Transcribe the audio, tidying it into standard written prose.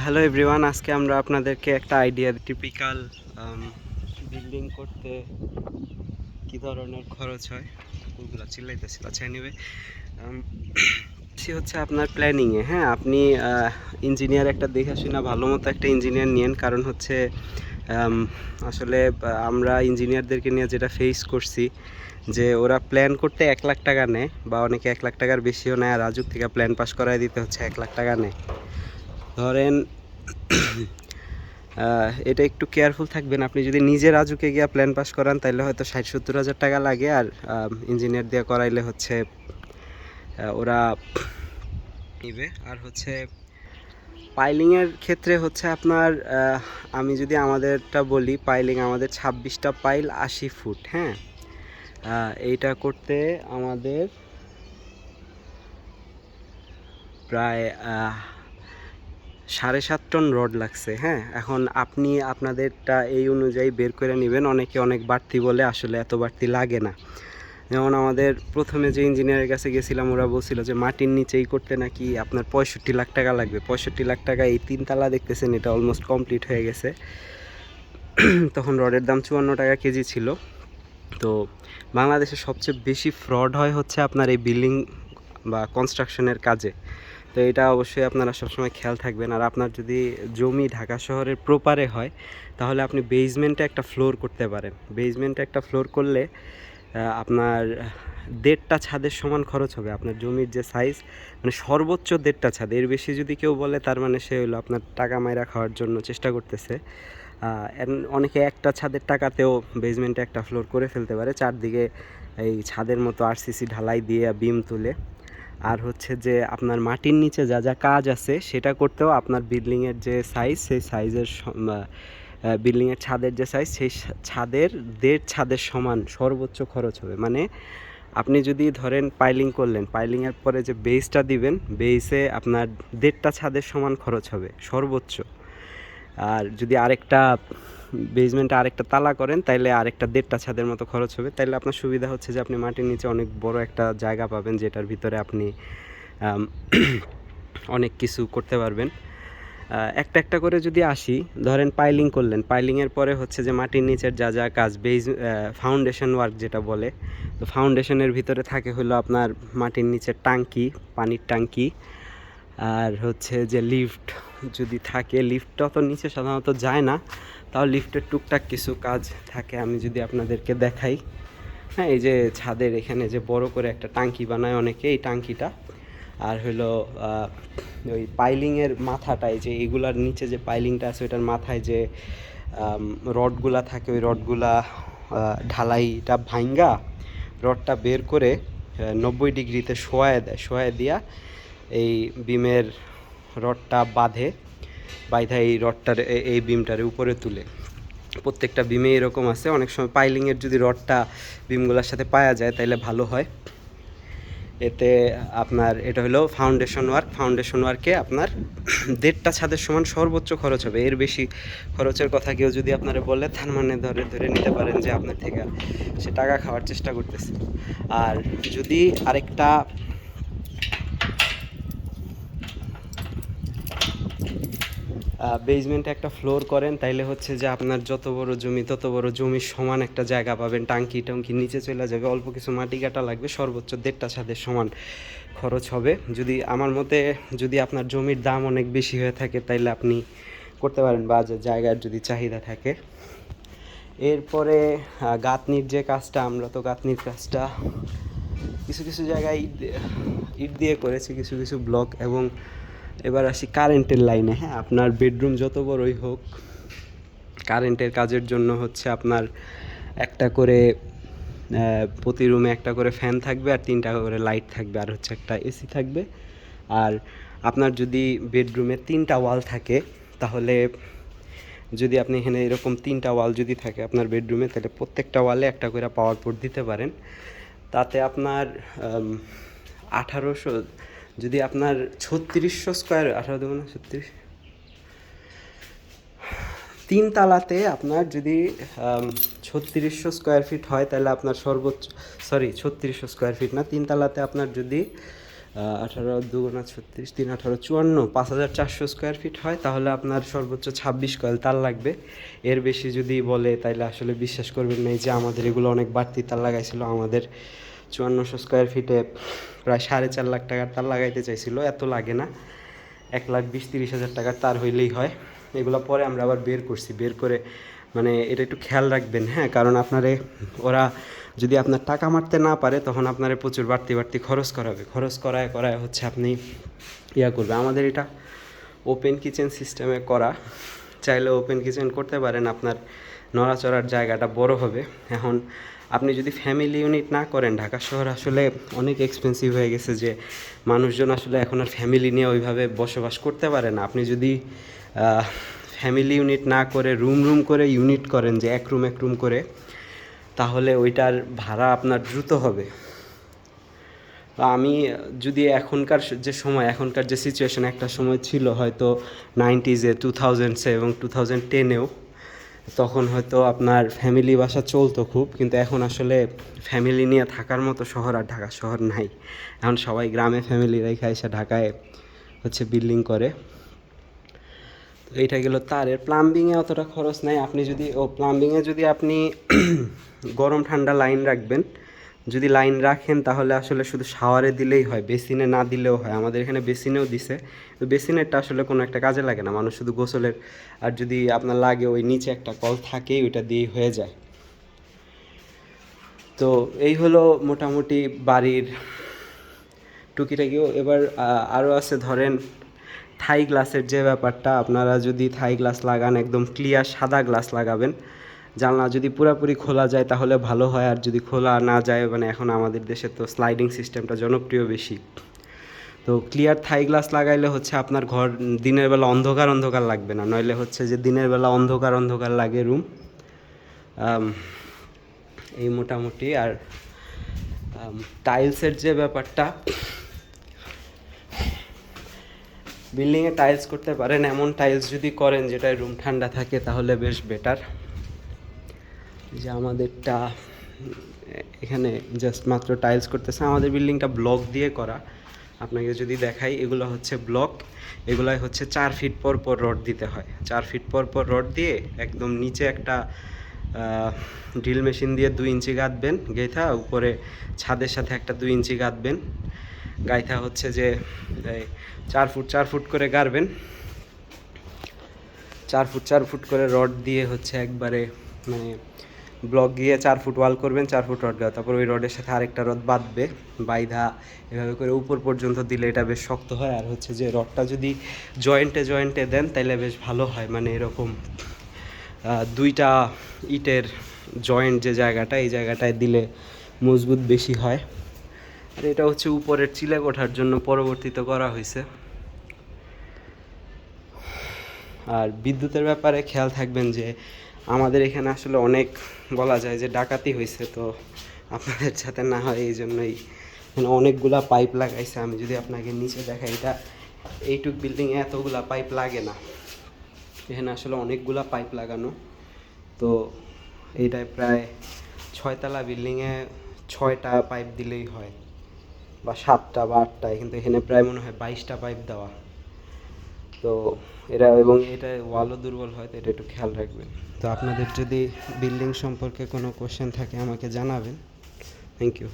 Hello everyone, আজকে আমরা আপনাদেরকে একটা আইডিয়া টিপিক্যাল বিল্ডিং করতে কি ধরনের খরচ হয় ওগুলো চিল্লাইতেছিল। আচ্ছা, এনিওয়ে সে হচ্ছে আপনার প্ল্যানিংয়ে। হ্যাঁ, আপনি ইঞ্জিনিয়ার একটা দেখে শুনে ভালো মতো একটা ইঞ্জিনিয়ার নিয়েন, কারণ হচ্ছে আসলে আমরা ইঞ্জিনিয়ারদেরকে নিয়ে যেটা ফেস করছি যে ওরা প্ল্যান করতে 1 লাখ টাকা নেয়, বা অনেকে 1 লাখ টাকার বেশিও নেয়, আর রাজুক থেকে প্ল্যান পাস করায় দিতে হচ্ছে 1 লাখ টাকা নেয়। ধরেন এটা একটু কেয়ারফুল থাকবেন। আপনি যদি নিজে রাজুকে গিয়া প্ল্যান পাস করান তাহলে হয়তো 60-70 হাজার টাকা লাগে, আর ইঞ্জিনিয়ার দিয়ে করাইলে হচ্ছে ওরা নিবে। আর হচ্ছে পাইলিংয়ের ক্ষেত্রে হচ্ছে আপনার আমি যদি আমাদেরটা বলি, পাইলিং আমাদের 26টা পাইল 80 ফুট। হ্যাঁ, এইটা করতে আমাদের প্রায় 7.5 টন রড লাগছে। হ্যাঁ, এখন আপনি আপনাদেরটা এই অনুযায়ী বের করে নেবেন। অনেকে অনেক বাড়তি বলে, আসলে এত বাড়তি লাগে না। যেমন আমাদের প্রথমে যে ইঞ্জিনিয়ারের কাছে গেছিলাম, ওরা বলছিল যে মাটির নিচেই করতে নাকি আপনার 65 লাখ টাকা লাগবে। 65 লাখ টাকা এই 3 তালা দেখতেছেন, এটা অলমোস্ট কমপ্লিট হয়ে গেছে। তখন রডের দাম 54 টাকা কেজি ছিল। তো বাংলাদেশে সবচেয়ে বেশি ফ্রড হয় হচ্ছে আপনার এই বিল্ডিং বা কনস্ট্রাকশনের কাজে। তো এটা অবশ্যই আপনারা সবসময় খেয়াল থাকবেন। আর আপনার যদি জমি ঢাকা শহরের প্রপারে হয়, তাহলে আপনি বেসমেন্টে একটা ফ্লোর করতে পারেন। বেসমেন্টে একটা ফ্লোর করলে আপনার 1.5টা ছাদের সমান খরচ হবে। আপনার জমির যে সাইজ, মানে সর্বোচ্চ 1.5টা ছাদ, এর বেশি যদি কেউ বলে তার মানে সে হলো আপনার টাকা মাইরা খাওয়ার জন্য চেষ্টা করতেছে। অনেকে একটা ছাদের টাকাতেও বেসমেন্টে একটা ফ্লোর করে ফেলতে পারে, চারদিকে এই ছাদের মতো আরসিসি ঢালাই দিয়ে বিম তুলে। আর হচ্ছে যে আপনার মাটির নিচে যা যা কাজ আছে সেটা করতেও আপনার বিল্ডিংয়ের যে সাইজ, সেই সাইজের বিল্ডিংয়ের ছাদের যে সাইজ, সেই ছাদের 1.5 ছাদের সমান সর্বোচ্চ খরচ হবে। মানে আপনি যদি ধরেন পাইলিং করলেন, পাইলিংয়ের পরে যে বেসটা দিবেন, বেসে আপনার 1.5টা ছাদের সমান খরচ হবে সর্বোচ্চ। আর যদি আরেকটা বেসমেন্টে আরেকটা তালা করেন, তাইলে আরেকটা 1.5টা ছাদের মতো খরচ হবে। তাইলে আপনার সুবিধা হচ্ছে যে আপনি মাটির নিচে অনেক বড় একটা জায়গা পাবেন, যেটার ভিতরে আপনি অনেক কিছু করতে পারবেন। একটা একটা করে যদি আসি, ধরেন পাইলিং করলেন, পাইলিংয়ের পরে হচ্ছে যে মাটির নিচের যা যা কাজ, বেস ফাউন্ডেশন ওয়ার্ক যেটা বলে, তো ফাউন্ডেশনের ভিতরে থাকে হলো আপনার মাটির নিচের টাঙ্কি, পানির টাঙ্কি। আর হচ্ছে যে লিফট যদি থাকে, লিফটটা তো নিচে সাধারণত যায় না, তাও লিফটের টুকটাক কিছু কাজ থাকে। আমি যদি আপনাদেরকে দেখাই, হ্যাঁ, এই যে ছাদের এখানে যে বড় করে একটা টাঙ্কি বানায় অনেকে, এই টাঙ্কিটা। আর হলো ওই পাইলিংয়ের মাথাটায়, যে এগুলার নিচে যে পাইলিংটা আছে ওইটার মাথায় যে রডগুলা থাকে, ওই রডগুলা ঢালাইটা ভাঙ্গা রডটা বের করে 90 ডিগ্রিতে শোয়ায় দেয়। শোয়ায় দিয়া এই বিমের রডটা বাইধা এই রডটার এই বিমটারে উপরে তুলে। প্রত্যেকটা বিমে এরকম আছে। অনেক সময় পাইলিংয়ের যদি রডটা বিমগুলোর সাথে পাওয়া যায় তাহলে ভালো হয়। এতে আপনার এটা হলো ফাউন্ডেশন ওয়ার্ক। ফাউন্ডেশন ওয়ার্কে আপনার 1.5টা ছাদের সমান সর্বোচ্চ খরচ হবে। এর বেশি খরচের কথা কেউ যদি আপনারা বলে, তার মানে ধরে নিতে পারেন যে আপনার থেকে সে টাকা খাওয়ার চেষ্টা করতেছে। আর যদি আরেকটা বেসমেন্টে একটা ফ্লোর করেন, তাইলে হচ্ছে যে আপনার যত বড় জমি তত বড় জমির সমান একটা জায়গা পাবেন। টাঙ্কি টাঙ্কি নিচে চলে যাবে, অল্প কিছু মাটি কাটা লাগবে, সর্বোচ্চ 1.5টা ছাদের সমান খরচ হবে। যদি আমার মতে, যদি আপনার জমির দাম অনেক বেশি হয়ে থাকে তাইলে আপনি করতে পারেন, বা জায়গার যদি চাহিদা থাকে। এরপরে গাঁথনির যে কাজটা, আমরা তো গাঁথনির কাজটা কিছু কিছু জায়গায় ইট দিয়ে করেছি, কিছু কিছু ব্লক। এবং এবার আসি কারেন্টের লাইনে। হ্যাঁ, আপনার বেডরুম যত বড়ই হোক, কারেন্টের কাজের জন্য হচ্ছে আপনার একটা করে প্রতি রুমে একটা করে ফ্যান থাকবে, আর 3টা করে লাইট থাকবে, আর হচ্ছে একটা এসি থাকবে। আর আপনার যদি বেডরুমে 3টা ওয়াল থাকে, তাহলে যদি আপনি এখানে এরকম 3টা ওয়াল যদি থাকে আপনার বেডরুমে, তাহলে প্রত্যেকটা ওয়ালে একটা করে পাওয়ার পোর্ট দিতে পারেন। তাতে আপনার 1800, যদি আপনার 3600 স্কোয়ার, 18×36, 3 তালাতে আপনার যদি 3600 স্কোয়ার ফিট হয়, তাহলে আপনার সর্বোচ্চ, সরি 3600 স্কোয়ার ফিট না, 3 তালাতে আপনার যদি 18×2=36, 3×18=54, 5,400 স্কোয়ার ফিট হয়, তাহলে আপনার সর্বোচ্চ 26 কয়েল তার লাগবে। এর বেশি যদি বলে তাইলে আসলে বিশ্বাস করবেন না, যে আমাদের এগুলো অনেক বাড়তি তার লাগাইছিল। আমাদের 5400 স্কোয়ার ফিটে প্রায় 4.5 লাখ টাকার তার লাগাইতে চাইছিল। এত লাগে না, 1,20,000-30,000 টাকার তার হইলেই হয়। এগুলো পরে আমরা আবার বের করছি, বের করে মানে এটা একটু খেয়াল রাখবেন, হ্যাঁ, কারণ আপনারে ওরা যদি আপনার টাকা মারতে না পারে তখন আপনারে প্রচুর বাড়তি খরচ করাবে। খরচ করায় হচ্ছে আপনি করবে। আমাদের এটা ওপেন কিচেন সিস্টেমে করা, চাইলে ওপেন কিচেন করতে পারেন, আপনার নড়াচড়ার জায়গাটা বড় হবে। এখন আপনি যদি ফ্যামিলি ইউনিট না করেন, ঢাকা শহর আসলে অনেক এক্সপেন্সিভ হয়ে গেছে, যে মানুষজন আসলে এখন আর ফ্যামিলি নিয়ে ওইভাবে বসবাস করতে পারে না। আপনি যদি ফ্যামিলি ইউনিট না করে রুম করে ইউনিট করেন, যে এক রুম করে, তাহলে ওইটার ভাড়া আপনার দ্রুত হবে। আমি যদি এখনকার যে সিচুয়েশন, একটা সময় ছিল হয়তো 90s-এ, 2000s-এ এবং 2010-এও, তখন হয়তো আপনার ফ্যামিলি বাসা চলতো খুব, কিন্তু এখন আসলে ফ্যামিলি নিয়ে থাকার মতো শহর আর ঢাকা শহর নাই। এখন সবাই গ্রামে ফ্যামিলি রেখে এসে ঢাকায় হচ্ছে বিল্ডিং করে। তো এইটা গেল তারের। প্লাম্বিংয়ে অতটা খরচ নাই। আপনি যদি প্লাম্বিংয়ে যদি আপনি গরম ঠান্ডা লাইন রাখবেন, যদি লাইন রাখেন তাহলে আসলে শুধু শাওয়ারে দিলেই হয়, বেসিনে না দিলেও হয়। আমাদের এখানে বেসিনেও দিছে, তো বেসিনেরটা আসলে কোনো একটা কাজে লাগে না, মানুষ শুধু গোসলের। আর যদি আপনার লাগে, ওই নিচে একটা কল থাকেই, ওইটা দিয়েই হয়ে যায়। তো এই হলো মোটামুটি বাড়ির টুকিটাকিও। এবার আরও আছে, ধরেন থাই গ্লাসের যে ব্যাপারটা, আপনারা যদি থাই গ্লাস লাগান, একদম ক্লিয়ার সাদা গ্লাস লাগাবেন। জানলা যদি পুরোপুরি খোলা যায় তাহলে ভালো হয়, আর যদি খোলা না যায়, মানে এখন আমাদের দেশে তো স্লাইডিং সিস্টেমটা জনপ্রিয় বেশি, তো ক্লিয়ার থাই গ্লাস লাগাইলে হচ্ছে আপনার ঘর দিনের বেলা অন্ধকার লাগবে না। নইলে হচ্ছে যে দিনের বেলা অন্ধকার লাগে রুম। এই মোটামুটি। আর টাইলসের যে ব্যাপারটা, বিল্ডিংয়ে টাইলস করতে পারেন, এমন টাইলস যদি করেন যেটায় রুম ঠান্ডা থাকে, তাহলে বেশ বেটার। যে আমাদেরটা এখানে জাস্ট মাত্র টাইলস করতেছে। আমাদের বিল্ডিংটা ব্লক দিয়ে করা, আপনাকে যদি দেখাই, এগুলো হচ্ছে ব্লক, এগুলাই হচ্ছে 4 ফিট পর রড দিতে হয়। 4 ফিট পর রড দিয়ে একদম নিচে একটা ড্রিল মেশিন দিয়ে 2 ইঞ্চি গাঁথবেন গেথা, উপরে ছাদের সাথে একটা 2 ইঞ্চি গাঁথবেন। গাইথা হচ্ছে যে 4 ফুট করে গাড়বেন, 4 ফুট করে রড দিয়ে হচ্ছে একবারে, মানে ব্লক গিয়ে 4 ফুট ওয়াল করবেন, 4 ফুট রড গাও, তারপর ওই রডের সাথে আরেকটা রড বাঁধবে, বাইধা এভাবে করে উপর পর্যন্ত দিলে এটা বেশ শক্ত হয়। আর হচ্ছে যে রডটা যদি জয়েন্টে দেন তাহলে বেশ ভালো হয়, মানে এরকম 2টা ইটের জয়েন্ট যে জায়গাটা, এই জায়গাটায় দিলে মজবুত বেশি হয়। আর এটা হচ্ছে উপরের চিলে ওঠার জন্য পরবর্তীতে করা হয়েছে। আর বিদ্যুতের ব্যাপারে খেয়াল থাকবেন, যে আমাদের এখানে আসলে অনেক বলা যায় যে ডাকাতি হয়েছে, তো আপনাদের যাতে না হয় এই জন্যই এখানে অনেকগুলা পাইপ লাগাইছে। আমি যদি আপনাকে নিচে দেখাই, এটা এইটুক বিল্ডিংয়ে এতগুলা পাইপ লাগে না, এখানে আসলে অনেকগুলা পাইপ লাগানো। তো এইটায় প্রায় 6 তলা বিল্ডিংয়ে 6টা পাইপ দিলেই হয়, বা 7টা বা 8টা, কিন্তু এখানে প্রায় মনে হয় 22টা পাইপ দেওয়া। তো এটা, এবং এটা ওয়ালও দুর্বল হয়, তো এটা একটু খেয়াল রাখবেন। তো আপনাদের যদি বিল্ডিং সম্পর্কে কোনো কোশ্চেন থাকে আমাকে জানাবেন। Thank you.